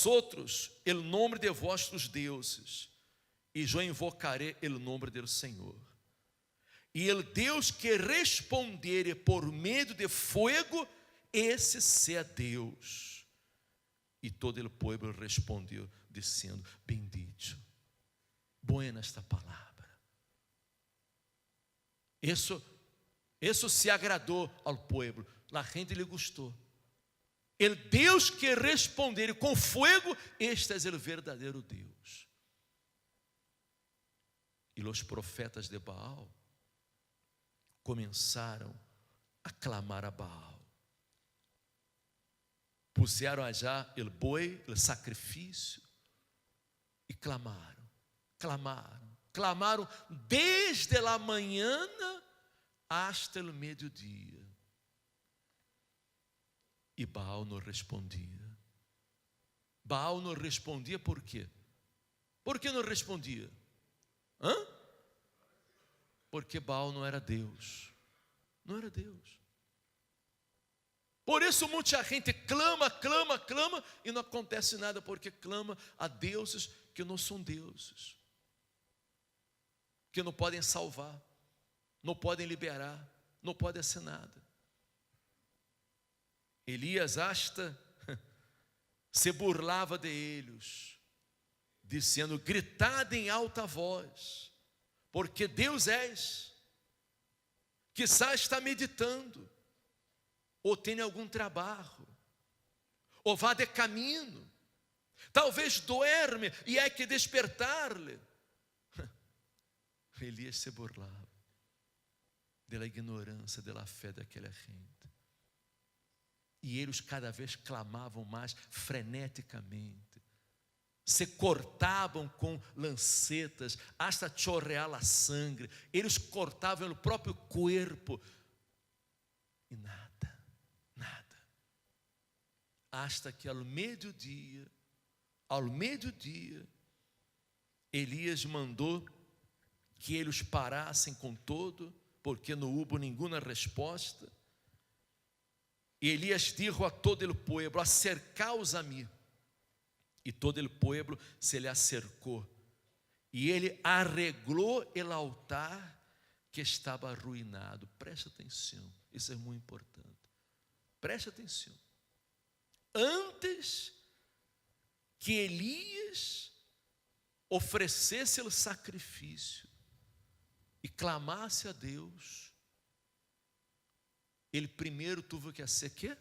outros, o nome de vossos deuses, e eu invocarei o nome do Senhor. E o Deus que respondere por meio de fogo, esse seja Deus. E todo o povo respondeu, dizendo: bendito, buena esta palavra. Isso se agradou ao povo, a gente lhe gostou. O Deus que responder com fogo, este é o verdadeiro Deus. E os profetas de Baal começaram a clamar a Baal. Puseram allá o boi, o sacrifício, e clamaram desde a manhã hasta o meio-dia. E Baal não respondia. Baal não respondia por quê? Por que não respondia? Porque Baal não era Deus. Não era Deus. Por isso muita gente clama, e não acontece nada, porque clama a deuses que não são deuses, que não podem salvar, não podem liberar, não podem ser nada. Elias hasta se burlava de eles, dizendo: gritad em alta voz, porque Deus és. Quizá está meditando, ou tem algum trabalho, ou vá de caminho, talvez duerme e há que despertar-lhe. Elias se burlava da ignorância, da fé daquela gente. E eles cada vez clamavam mais freneticamente, se cortavam com lancetas, hasta chorrear a sangue. Eles cortavam o próprio corpo, e nada. Hasta que ao meio-dia, Elias mandou que eles parassem com todo, porque não houve nenhuma resposta. E Elias disse a todo o povo: acercaos a mim. E todo o povo se lhe acercou. E ele arreglou o altar que estava arruinado. Preste atenção, isso é muito importante. Preste atenção. Antes que Elias oferecesse o sacrifício e clamasse a Deus, ele primeiro teve que fazer o quê?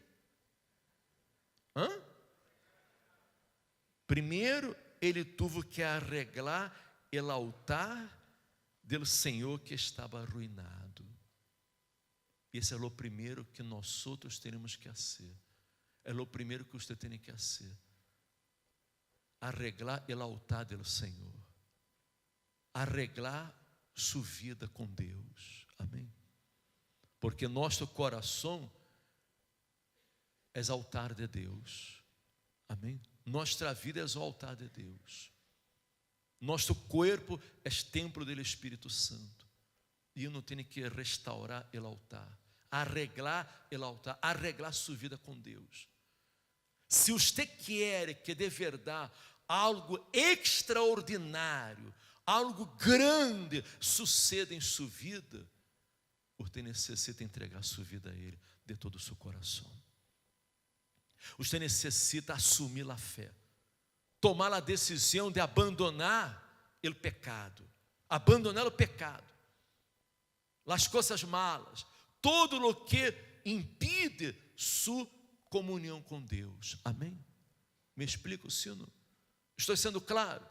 Primeiro ele teve que arreglar o altar do Senhor que estava arruinado. Esse é o primeiro que nós outros temos que fazer. É o primeiro que você tem que fazer. Arreglar o altar do Senhor. Arreglar sua vida com Deus. Amém? Porque nosso coração é o altar de Deus. Amém? Nossa vida é o altar de Deus. Nosso corpo é templo do Espírito Santo. E eu não tenho que restaurar o altar, arreglar o altar, arreglar sua vida com Deus. Se você quer que de verdade algo extraordinário, algo grande suceda em sua vida, você necessita entregar sua vida a Ele de todo o seu coração. Você necessita assumir a fé, tomar a decisão de abandonar o pecado, as coisas malas, todo o que impide sua comunhão com Deus. Amém? Me explico, sim ou não? Estou sendo claro?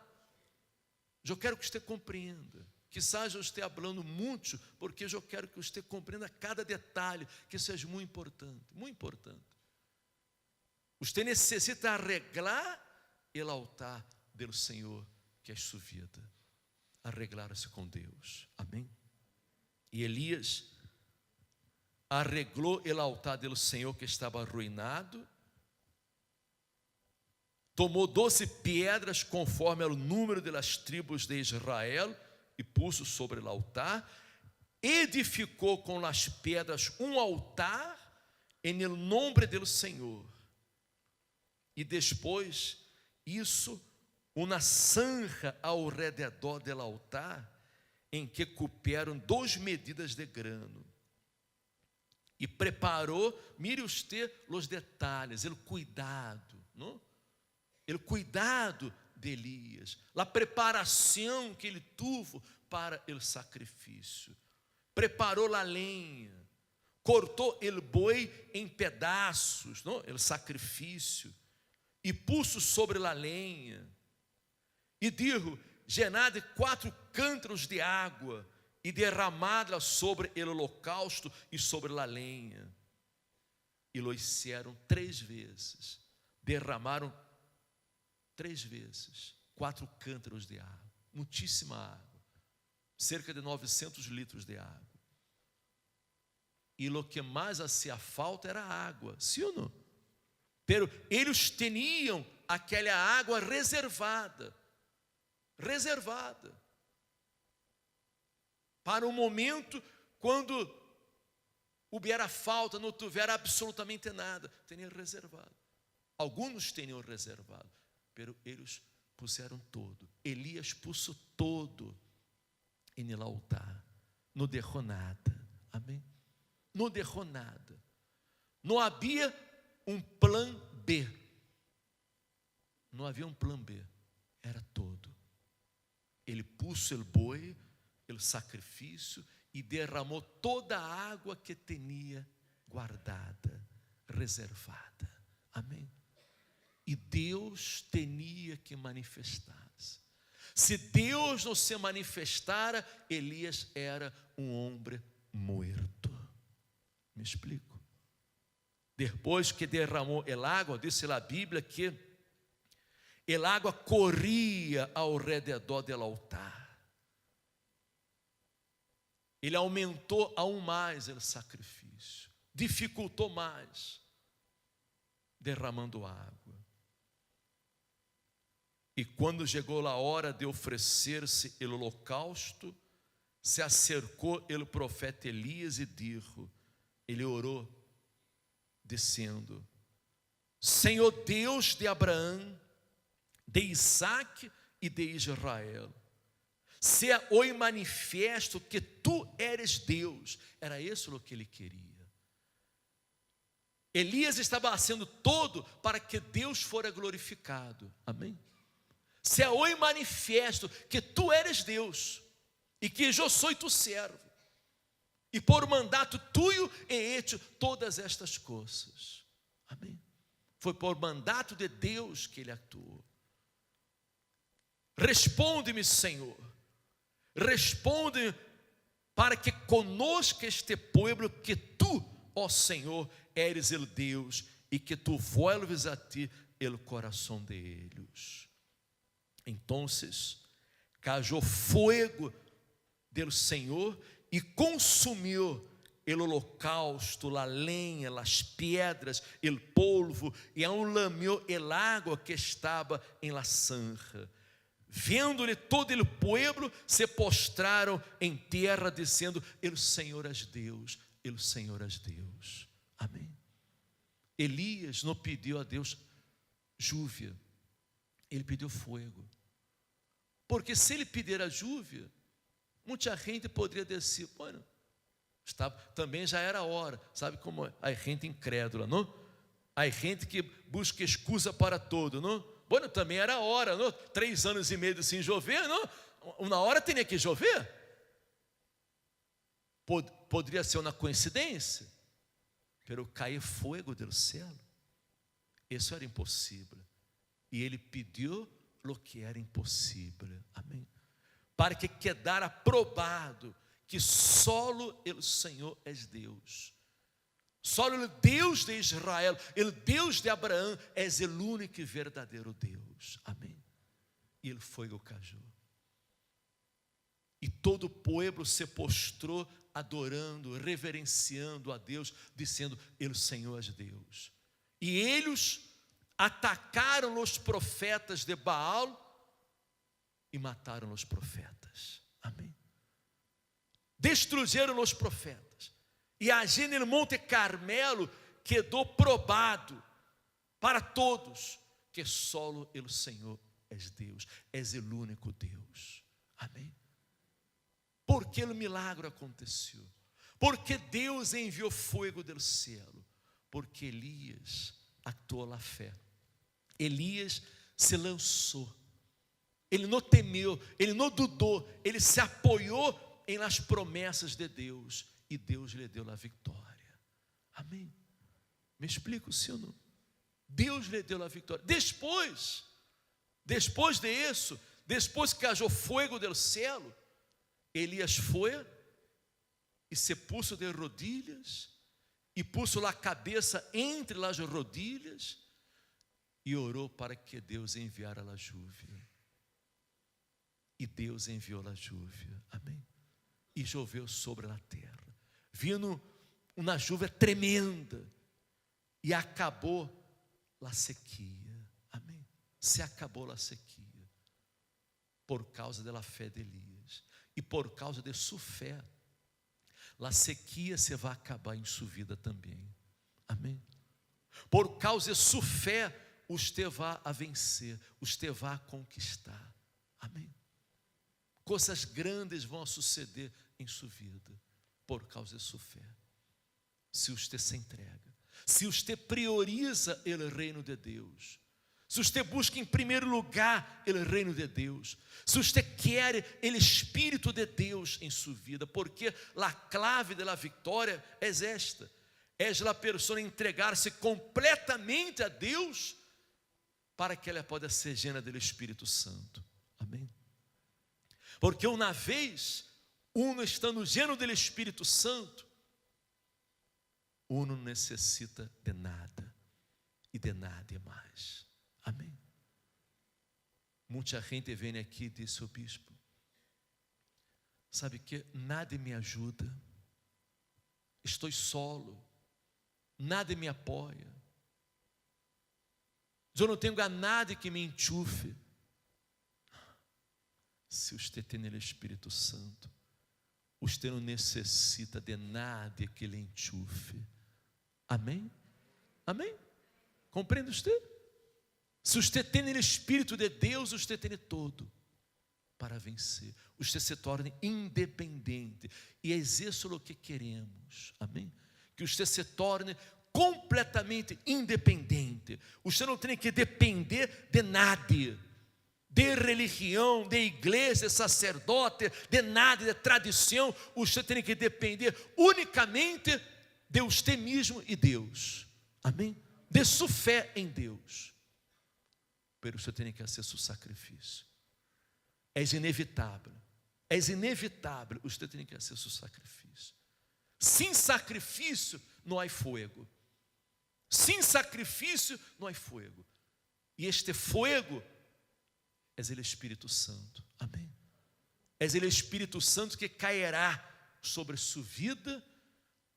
Eu quero que você compreenda. Quizás eu esteja falando muito, porque eu quero que você compreenda cada detalhe, que seja muito importante, muito importante. Você necessita arreglar o altar do Senhor, que é sua vida. Arreglar-se com Deus. Amém? E Elias arreglou o altar do Senhor que estava arruinado, tomou 12 pedras conforme o número das tribos de Israel e pôs sobre o altar, edificou com as pedras um altar em el nome do Senhor, e depois isso uma zanja ao redor do altar, em que couberam 2 medidas de grano, e preparou, mire usted os detalhes, o cuidado, não? O cuidado de Elias, a preparação que ele teve para o sacrifício. Preparou a lenha, cortou o boi em pedaços, não? O sacrifício, e pôs sobre a lenha, e dijo: llenad 4 cântaros de água e derramadla sobre o holocausto e sobre a lenha. E lo hicieron 3 vezes, derramaram 3 vezes 4 cântaros de água, muitíssima água, cerca de 900 litros de água. E lo que mais hacía falta era água, sim ou não? Pero eles tinham aquela água reservada, para o momento quando houvera falta, não tivera absolutamente nada, tinham reservado. Alguns tinham reservado, pero eles puseram todo. Elias puso todo em el altar, não deixou nada. Amém? Não deixou nada. Não havia um plano B. Não havia um plano B. Era todo. Ele pôs o boi, o sacrifício, e derramou toda a água que tinha guardada, reservada. Amém? E Deus tinha que manifestar-se. Se Deus não se manifestara, Elias era um homem morto. Me explico? Depois que derramou el água, disse a Bíblia que el água corria ao redor do altar. Ele aumentou aún mais o sacrifício, dificultou mais, derramando água. E quando chegou a hora de oferecer-se o holocausto, se acercou o profeta Elias e disse, ele orou, dizendo: Senhor Deus de Abraão, de Isaac e de Israel, sea hoje manifesto que tu eres Deus. Era isso o que ele queria. Elias estava fazendo todo para que Deus fora glorificado. Amém? Sea hoje manifesto que tu eres Deus e que eu sou tu servo, e por mandato tuyo he hecho todas estas coisas. Amém? Foi por mandato de Deus que ele atuou. Responde-me, Senhor. Responde para que conosca este pueblo que tu, ó Senhor, eres el Deus e que tu vuelves a ti el coração de eles. Entonces cayó fuego del Senhor e consumiu el holocausto, a lenha, as pedras, el polvo, e aún lamió el agua que estava em la zanja. Vendo-lhe todo o pueblo, se postraram em terra, dizendo: El Senhor és Deus, El Senhor és Deus. Amém. Elias não pediu a Deus lluvia, ele pediu fogo. Porque se ele pedir a lluvia, muita gente poderia descer. Bueno, também já era hora. Sabe como é? Há gente incrédula, não? Há gente que busca excusa para tudo, não? Bueno, também era hora, não? 3 anos e meio sem chover, não? Uma hora tinha que chover. Poderia ser uma coincidência, pero cair fogo do céu, isso era impossível. E ele pediu o que era impossível. Amém. Para que quedara provado que solo o Senhor é Deus. Solo o Deus de Israel, o Deus de Abraão, é o único e verdadeiro Deus. Amém. E o fogo caiu. E todo o povo se postrou, adorando, reverenciando a Deus, dizendo: o Senhor é Deus. E eles atacaram os profetas de Baal e mataram os profetas. Amém. Destruíram os profetas. E ali no Monte Carmelo quedou provado para todos que solo o Senhor é Deus, é o único Deus. Amém. Porque o milagre aconteceu, porque Deus enviou fogo do céu, porque Elias actuou a fé. Elias se lançou, ele não temeu, ele não dudou, ele se apoiou em las promessas de Deus, e Deus lhe deu a vitória. Amém. Me explico, sim ou não? Deus lhe deu a vitória. Depois de isso, depois que caiu fogo do céu, Elias foi e se puso de rodilhas, e puso a cabeça entre as rodilhas, e orou para que Deus enviara a lluvia. E Deus enviou a lluvia. Amém. E choveu sobre a terra, vindo uma chuva tremenda, e acabou a sequia. Amém. Se acabou a sequia, por causa da fé de Elias, e por causa de sua fé, a sequia se vai acabar em sua vida também. Amém. Por causa de sua fé, você vai a vencer, você vai a conquistar. Amém. Coisas grandes vão suceder em sua vida, por causa de sua fé. Se você se entrega, se você prioriza o reino de Deus, se você busca em primeiro lugar o reino de Deus, se você quer o Espírito de Deus em sua vida, porque a clave da vitória é esta: é a pessoa entregar-se completamente a Deus, para que ela possa ser llena do Espírito Santo. Amém. Porque uma vez, uno estando lleno do Espírito Santo, uno não necessita de nada e de nada mais. Amém. Muita gente vem aqui e diz: o bispo, sabe que nada me ajuda, estou solo, nada me apoia, eu não tenho nada que me enchufe. Se você tem o Espírito Santo, você não necessita de nada que lhe enchufe. Amém? Amém? Compreende você? Se você tem o Espírito de Deus, você tem todo para vencer. Você se torna independente. E é isso o que queremos. Amém? Que você se torne completamente independente. Você não tem que depender de nada, de religião, de igreja, de sacerdote, de nada, de tradição. Você tem que depender unicamente de você mesmo e Deus. Amém? De sua fé em Deus. Pero você tem que fazer seu sacrifício. É inevitável. É inevitável. Você tem que fazer seu sacrifício. Sem sacrifício não há fogo. Sem sacrifício não há fogo. E este fogo é o Espírito Santo. Amém. É o Espírito Santo que cairá sobre sua vida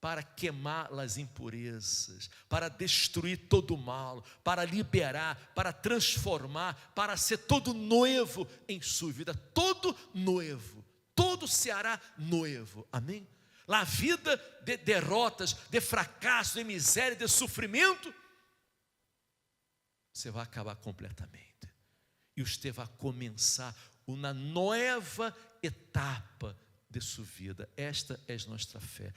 para queimar as impurezas, para destruir todo o mal, para liberar, para transformar, para ser todo novo em sua vida. Todo novo. Todo se hará novo. Amém. A vida de derrotas, de fracasso, de miséria, de sofrimento, você vai acabar completamente. E você vai começar uma nova etapa de sua vida. Esta é nossa fé.